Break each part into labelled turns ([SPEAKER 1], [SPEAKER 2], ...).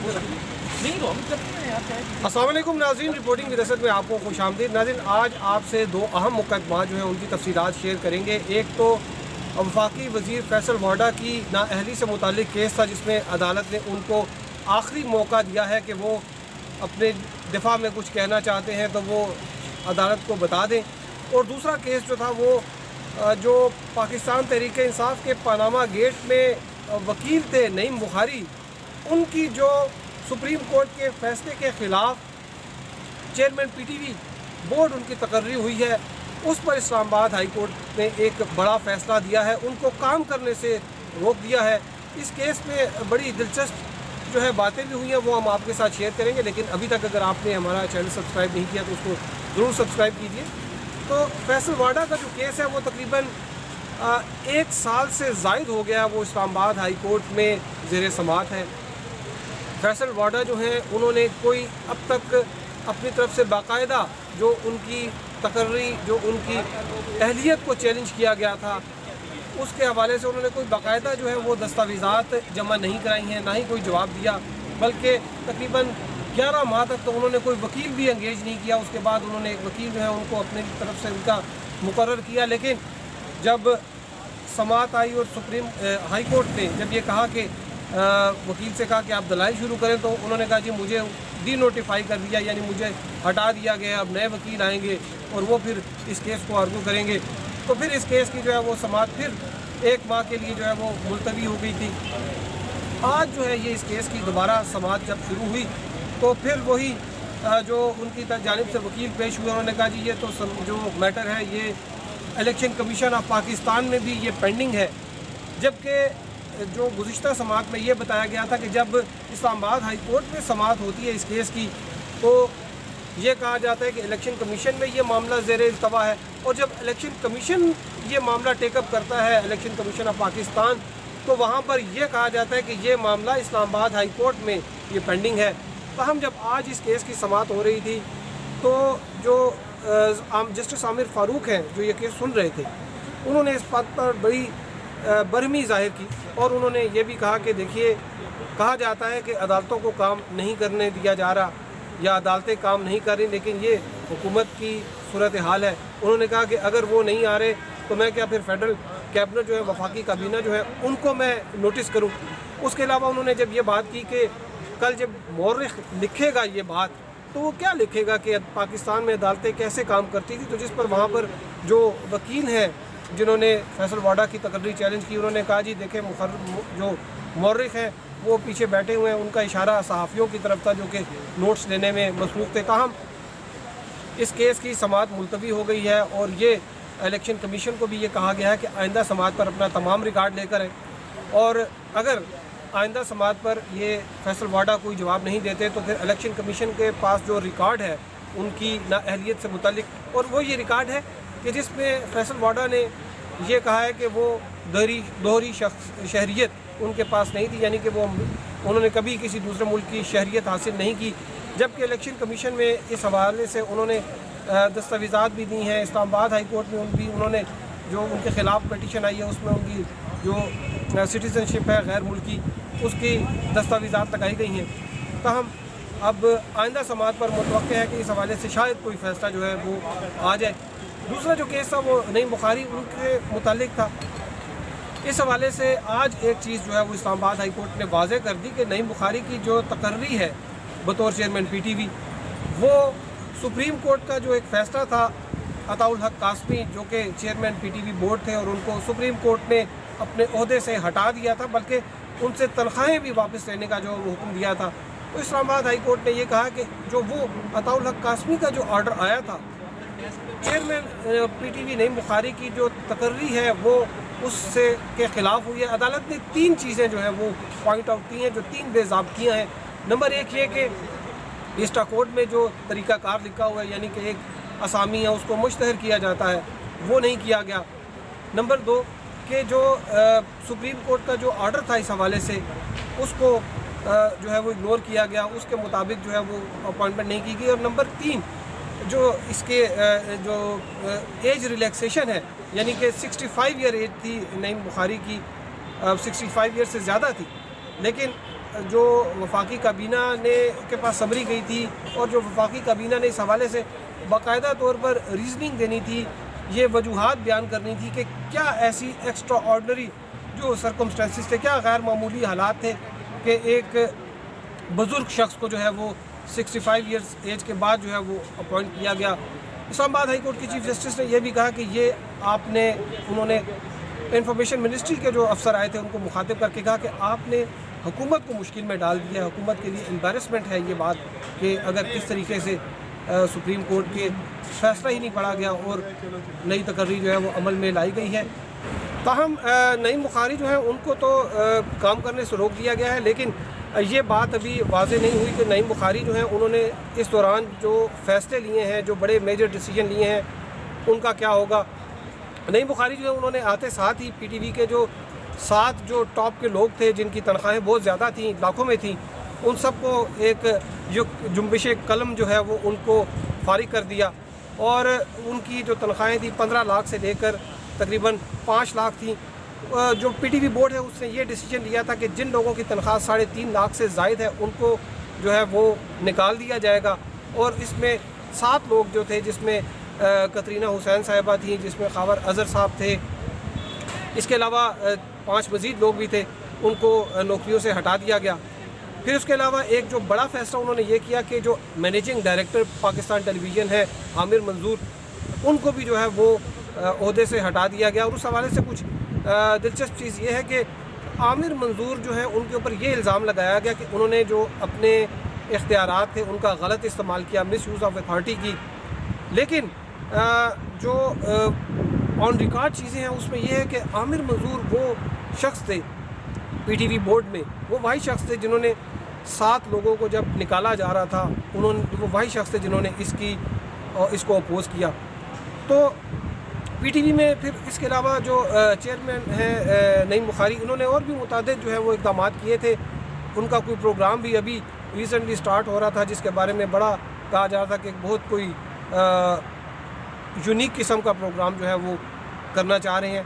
[SPEAKER 1] अस्सलाम वालेकुम नाज़रीन, रिपोर्टिंग विरासत में आपको खुश आमदीद। नाज़रीन, आज आपसे दो अहम मुकदमात जो हैं उनकी तफसीलात शेयर करेंगे। एक तो वफाकी वज़ीर फैसल वाडा की नाअहली से मुताल्लिक केस था, जिसमें अदालत ने उनको आखिरी मौका दिया है कि वो अपने दिफा में कुछ कहना चाहते हैं तो वो अदालत को बता दें। और दूसरा केस जो था वो जो पाकिस्तान तहरीक इंसाफ के पनामा गेट में वकील थे नईम बुखारी, उनकी जो सुप्रीम कोर्ट के फैसले के ख़िलाफ़ चेयरमैन पीटीवी बोर्ड उनकी तकर्री हुई है, उस पर इस्लामाबाद हाई कोर्ट ने एक बड़ा फ़ैसला दिया है, उनको काम करने से रोक दिया है। इस केस में बड़ी दिलचस्प जो है बातें भी हुई हैं, वो हम आपके साथ शेयर करेंगे। लेकिन अभी तक अगर आपने हमारा चैनल सब्सक्राइब नहीं किया तो उसको ज़रूर सब्सक्राइब कीजिए। तो फैसल वाडा का जो केस है वो तकरीबन 1 साल से ज़ायद हो गया, वो इस्लामाबाद हाई कोर्ट में ज़ेर समाअत है। फैसल वाडा जो हैं उन्होंने कोई अब तक अपनी तरफ से बाकायदा जो उनकी तकर्री, जो उनकी अहलियत को चैलेंज किया गया था, उसके हवाले से उन्होंने कोई बाकायदा जो है वो दस्तावेज़ात जमा नहीं कराई हैं, ना ही कोई जवाब दिया। बल्कि तकरीबन 11 माह तक तो उन्होंने कोई वकील भी एंगेज नहीं किया। उसके बाद उन्होंने एक वकील जो है उनको अपनी तरफ से उनका मुकर्रर किया। लेकिन जब समाअत आई और सुप्रीम हाई कोर्ट ने जब ये कहा कि वकील से कहा कि आप दलाइल शुरू करें, तो उन्होंने कहा जी मुझे डी नोटिफाई कर दिया, यानी मुझे हटा दिया गया, अब नए वकील आएंगे और वो फिर इस केस को आर्गू करेंगे। तो फिर इस केस की जो है वो समाअत फिर 1 माह के लिए जो है वो मुलतवी हो गई थी। आज जो है ये इस केस की दोबारा समाअत जब शुरू हुई तो फिर वही जो उनकी जानिब से वकील पेश हुए, उन्होंने कहा जी ये तो जो मैटर है ये इलेक्शन कमीशन ऑफ पाकिस्तान में भी ये पेंडिंग है। जबकि जो गुज़िश्ता समाअत में ये बताया गया था कि जब इस्लामाबाद हाई कोर्ट में समाअत होती है इस केस की, तो ये कहा जाता है कि इलेक्शन कमीशन में ये मामला ज़ेर इल्तवा है, और जब इलेक्शन कमीशन ये मामला टेकअप करता है, इलेक्शन कमीशन ऑफ पाकिस्तान, तो वहाँ पर यह कहा जाता है कि ये मामला इस्लामाबाद हाई कोर्ट में ये पेंडिंग है। तो हम जब आज इस केस की समाअत हो रही थी तो जो जस्टिस आमिर फ़ारूक हैं जो ये केस सुन रहे थे, उन्होंने इस बात पर बड़ी बरहमी ज़ाहिर की और उन्होंने ये भी कहा कि देखिए, कहा जाता है कि अदालतों को काम नहीं करने दिया जा रहा या अदालतें काम नहीं कर रही, लेकिन ये हुकूमत की सूरत हाल है। उन्होंने कहा कि अगर वो नहीं आ रहे तो मैं क्या फिर फेडरल कैबिनेट जो है, वफाकी काबीना जो है, उनको मैं नोटिस करूँ। उसके अलावा उन्होंने जब ये बात की कि कल जब मौर्रिख लिखेगा ये बात, तो वो क्या लिखेगा कि पाकिस्तान में अदालतें कैसे काम करती थी। तो जिस पर वहाँ पर जो वकील हैं जिन्होंने फैसल वाडा की तकर्री चैलेंज की, उन्होंने कहा जी देखें, जो मौर्रिख हैं वो पीछे बैठे हुए हैं, उनका इशारा सहाफ़ियों की तरफ था जो कि नोट्स लेने में मसरूफ़ थे। ताहम इस केस की समाअत मुलतवी हो गई है और ये इलेक्शन कमीशन को भी ये कहा गया है कि आइंदा समाअत पर अपना तमाम रिकॉर्ड लेकर आए, और अगर आइंदा समाअत पर ये फैसल वाडा कोई जवाब नहीं देते तो फिर इलेक्शन कमीशन के पास जो रिकॉर्ड है उनकी नाअहलियत से मुतालिक, और वो ये रिकॉर्ड है कि जिसमें फैसल वाडा ने ये कहा है कि वो दोहरी शहरियत उनके पास नहीं थी, यानी कि वो उन्होंने कभी किसी दूसरे मुल्क की शहरियत हासिल नहीं की। जबकि इलेक्शन कमीशन में इस हवाले से उन्होंने दस्तावेज़ात भी दी हैं। इस्लामाबाद हाई कोर्ट में उन्होंने जो उनके ख़िलाफ़ पटिशन आई है उसमें उनकी जो सिटीज़नशिप है गैर मुल्की, उसकी दस्तावेज़ात लगाई गई हैं। ताहम अब आइंदा समाअत पर मुतवक्के है कि इस हवाले से शायद कोई फ़ैसला जो है वो आ जाए। दूसरा जो केस था वो नईम बुखारी उनके मुतालिक था। इस हवाले से आज एक चीज़ जो है वो इस्लामाबाद हाई कोर्ट ने वाज़ेह कर दी कि नईम बुखारी की जो तकर्री है बतौर चेयरमैन पीटीवी, वो सुप्रीम कोर्ट का जो एक फ़ैसला था अताउल हक कासमी जो कि चेयरमैन पीटीवी बोर्ड थे, और उनको सुप्रीम कोर्ट ने अपने ओहदे से हटा दिया था, बल्कि उनसे तनख्वाहें भी वापस लेने का जो हुक्म दिया था। तो इस्लामाबाद हाई कोर्ट ने ये कहा कि जो वो अताउल हक कासमी का जो आर्डर आया था चेयरमैन पीटीवी नईम बुखारी की जो तकर्री है वो उससे के ख़िलाफ़ हुई है। अदालत ने 3 चीज़ें जो है वो पॉइंट आउट की हैं, जो 3 बेज़ाब्तियाँ हैं। नंबर 1 ये कि इस्टा कोड में जो तरीक़ाकार लिखा हुआ है, यानी कि एक असामी है उसको मुश्तहर किया जाता है, वो नहीं किया गया। नंबर 2 कि जो सुप्रीम कोर्ट का जो आर्डर था इस हवाले से उसको जो है वो इग्नोर किया गया, उसके मुताबिक जो है वो अपॉइंटमेंट नहीं की गई। और नंबर 3 जो इसके जो एज रिलैक्सेशन है, यानी कि 65 ईयर एज थी नईम बुखारी की, 65 ईयर से ज़्यादा थी, लेकिन جو وفاقی کابینہ نے کے پاس سمری گئی تھی اور جو وفاقی کابینہ نے اس حوالے سے باقاعدہ طور پر ریزننگ دینی تھی، یہ وجوہات بیان کرنی تھی کہ کیا ایسی ایکسٹرا آرڈنری جو سرکمسٹانسز تھے، کیا غیر معمولی حالات تھے کہ ایک بزرگ شخص کو جو ہے وہ 65 ایئرز ایج کے بعد جو ہے وہ اپوائنٹ کیا گیا۔ اسلام آباد ہائی کورٹ کے چیف جسٹس نے یہ بھی کہا کہ یہ انہوں نے انفارمیشن منسٹری کے جو افسر آئے تھے ان کو مخاطب کر کے کہا کہ آپ نے حکومت کو مشکل میں ڈال دیا ہے، حکومت کے لیے امبیرسمنٹ ہے یہ بات کہ اگر کس طریقے سے سپریم کورٹ کے فیصلہ ہی نہیں پڑھا گیا اور نئی تقرری جو ہے وہ عمل میں لائی گئی ہے۔ تاہم نعیم بخاری جو ہیں ان کو تو کام کرنے سے روک دیا گیا ہے، لیکن یہ بات ابھی واضح نہیں ہوئی کہ نعیم بخاری جو ہیں انہوں نے اس دوران جو فیصلے لیے ہیں، جو بڑے میجر ڈیسیجن لیے ہیں، ان کا کیا ہوگا۔ نعیم بخاری جو ہے انہوں نے آتے ساتھ ہی پی ٹی وی کے جو 7 جو ٹاپ کے لوگ تھے جن کی تنخواہیں بہت زیادہ تھیں، لاکھوں میں تھیں، ان سب کو ایک جنبش قلم جو ہے وہ ان کو فارغ کر دیا، اور ان کی جو تنخواہیں تھیں 15 لاکھ سے لے کر تقریباً 5 لاکھ تھیں۔ جو پی ٹی وی بورڈ ہے اس نے یہ ڈیسیجن لیا تھا کہ جن لوگوں کی تنخواہ 3.5 لاکھ سے زائد ہے ان کو جو ہے وہ نکال دیا جائے گا، اور اس میں 7 لوگ جو تھے جس میں کترینہ حسین صاحبہ تھیں، جس میں خاور اظہر صاحب تھے، اس کے علاوہ 5 مزید لوگ بھی تھے، ان کو نوکریوں سے ہٹا دیا گیا۔ پھر اس کے علاوہ ایک جو بڑا فیصلہ انہوں نے یہ کیا کہ جو مینیجنگ ڈائریکٹر پاکستان ٹیلی ویژن ہے عامر منظور، ان کو بھی جو ہے وہ عہدے سے ہٹا دیا گیا۔ اور اس حوالے سے کچھ دلچسپ چیز یہ ہے کہ عامر منظور جو ہے ان کے اوپر یہ الزام لگایا گیا کہ انہوں نے جو اپنے اختیارات تھے ان کا غلط استعمال کیا، مس یوز آف اتھارٹی کی، لیکن جو آن ریکارڈ چیزیں ہیں اس میں یہ ہے کہ عامر منظور وہ شخص تھے پی ٹی وی بورڈ میں، وہ وہی شخص تھے جنہوں نے 7 لوگوں کو جب نکالا جا رہا تھا، وہ وہی شخص تھے جنہوں نے اس کو اپوز کیا۔ تو پی ٹی وی میں پھر اس کے علاوہ جو چیئرمین ہیں نعیم بخاری، انہوں نے اور بھی متعدد جو ہے وہ اقدامات کیے تھے۔ ان کا کوئی پروگرام بھی ابھی ریسنٹلی سٹارٹ ہو رہا تھا جس کے بارے میں بڑا کہا جا رہا تھا کہ بہت کوئی یونیک قسم کا پروگرام جو ہے وہ کرنا چاہ رہے ہیں۔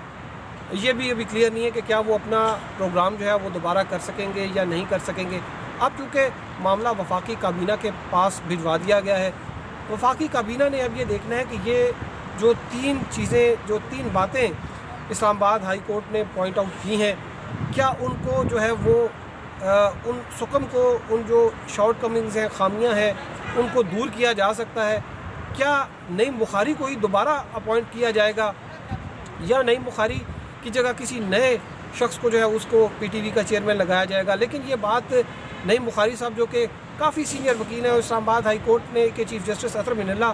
[SPEAKER 1] یہ بھی ابھی کلیئر نہیں ہے کہ کیا وہ اپنا پروگرام جو ہے وہ دوبارہ کر سکیں گے یا نہیں کر سکیں گے۔ اب چونکہ معاملہ وفاقی کابینہ کے پاس بھجوا دیا گیا ہے، وفاقی کابینہ نے اب یہ دیکھنا ہے کہ یہ جو 3 باتیں اسلام آباد ہائی کورٹ نے پوائنٹ آؤٹ کی ہیں، کیا ان کو جو ہے وہ ان سکم کو، ان جو شارٹ کمنگز ہیں، خامیاں ہیں، ان کو دور کیا جا سکتا ہے۔ کیا نعیم بخاری کو ہی دوبارہ اپوائنٹ کیا جائے گا یا نعیم بخاری کی جگہ کسی نئے شخص کو جو ہے اس کو پی ٹی وی کا چیئرمین لگایا جائے گا؟ لیکن یہ بات نعیم بخاری صاحب جو کہ کافی سینئر وکیل ہیں، اور اسلام آباد ہائی کورٹ نے کے چیف جسٹس اطہر من اللہ،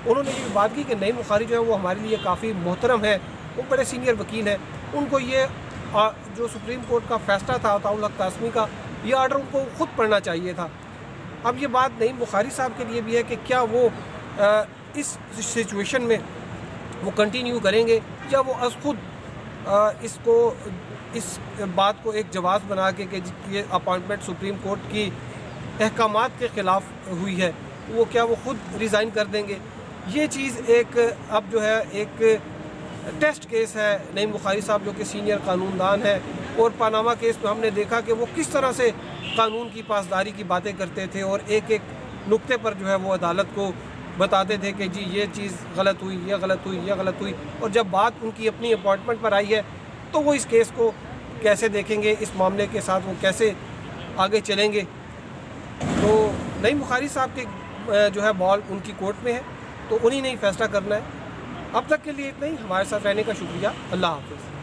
[SPEAKER 1] انہوں نے یہ بات کی کہ نعیم بخاری جو ہے وہ ہمارے لیے کافی محترم ہے، وہ بڑے سینئر وکیل ہیں، ان کو یہ جو سپریم کورٹ کا فیصلہ تھا عطاء الحق قاسمی کا، یہ آرڈر ان کو خود پڑھنا چاہیے تھا۔ اب یہ بات نعیم بخاری صاحب کے لیے بھی ہے کہ کیا وہ اس سچویشن میں وہ کنٹینیو کریں گے یا وہ از خود اس بات کو ایک جواز بنا کے کہ یہ اپوائنٹمنٹ سپریم کورٹ کی احکامات کے خلاف ہوئی ہے، کیا وہ خود ریزائن کر دیں گے؟ یہ چیز اب جو ہے ایک ٹیسٹ کیس ہے نعیم بخاری صاحب جو کہ سینئر قانون دان ہے، اور پاناما کیس میں ہم نے دیکھا کہ وہ کس طرح سے قانون کی پاسداری کی باتیں کرتے تھے اور ایک نقطے پر جو ہے وہ عدالت کو بتاتے تھے کہ جی یہ چیز غلط ہوئی، یہ غلط ہوئی، یہ غلط ہوئی، اور جب بات ان کی اپنی اپوائنٹمنٹ پر آئی ہے تو وہ اس کیس کو کیسے دیکھیں گے، اس معاملے کے ساتھ وہ کیسے آگے چلیں گے۔ تو نعیم بخاری صاحب کے جو ہے بال ان کی کورٹ میں ہے، تو انہی نے ہی فیصلہ کرنا ہے۔ اب تک کے لیے اتنا ہی، ہمارے ساتھ رہنے کا شکریہ، اللہ حافظ۔